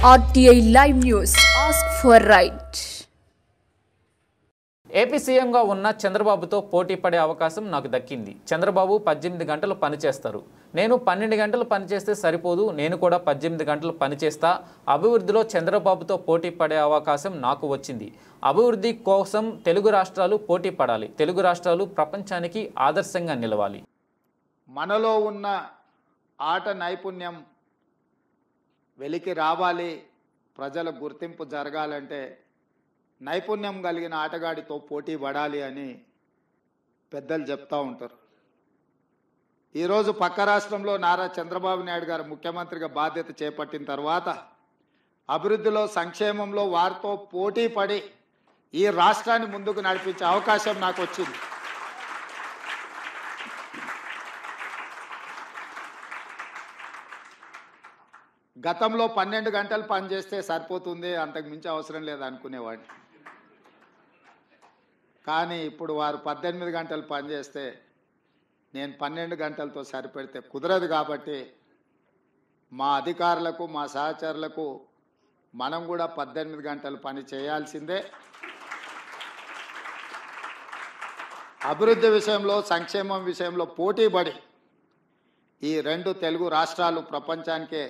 RTI Live News. Ask for right. AP సీఎంగా ఉన్న చంద్రబాబుతో పోటీ పడే అవకాశం నాకు దక్కింది. చంద్రబాబు 18 గంటలు పనిచేస్తారు. నేను 12 గంటలు పనిచేస్తే సరిపోదు. నేను కూడా 18 గంటలు పనిచేస్తా. అభివృద్ధిలో చంద్రబాబుతో పోటీ పడే అవకాశం నాకు వచ్చింది. అభివృద్ధి కోసం తెలుగు రాష్ట్రాలు పోటీ పడాలి. తెలుగు రాష్ట్రాలు ప్రపంచానికి ఆదర్శంగా నిలవాలి. మనలో ఉన్న ఆట నైపుణ్యం వెలికి రావాలి, ప్రజల గుర్తింపు జరగాలంటే నైపుణ్యం కలిగిన ఆటగాడితో పోటీ పడాలి అని పెద్దలు చెప్తూ ఉంటారు. ఈరోజు పక్క రాష్ట్రంలో నారా చంద్రబాబు నాయుడు గారు ముఖ్యమంత్రిగా బాధ్యత చేపట్టిన తర్వాత అభివృద్ధిలో, సంక్షేమంలో వారితో పోటీ పడి ఈ రాష్ట్రాన్ని ముందుకు నడిపించే అవకాశం నాకు వచ్చింది. గతంలో 12 గంటలు పనిచేస్తే సరిపోతుంది, అంతకు మించి అవసరం లేదు అనుకునేవాడిని. కానీ ఇప్పుడు వారు 18 గంటలు పనిచేస్తే నేను 12 గంటలతో సరిపెడితే కుదరదు. కాబట్టి మా అధికారులకు, మా సహచరులకు మనం కూడా 18 గంటలు పని చేయాల్సిందే. అభివృద్ధి విషయంలో, సంక్షేమం విషయంలో పోటీపడి ఈ రెండు తెలుగు రాష్ట్రాలు ప్రపంచానికే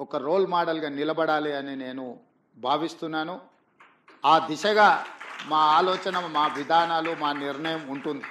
ఒక రోల్ మోడల్గా నిలబడాలి అని నేను భావిస్తున్నాను. ఆ దిశగా మా ఆలోచన, మా విధానాలు, మా నిర్ణయం ఉంటుంది.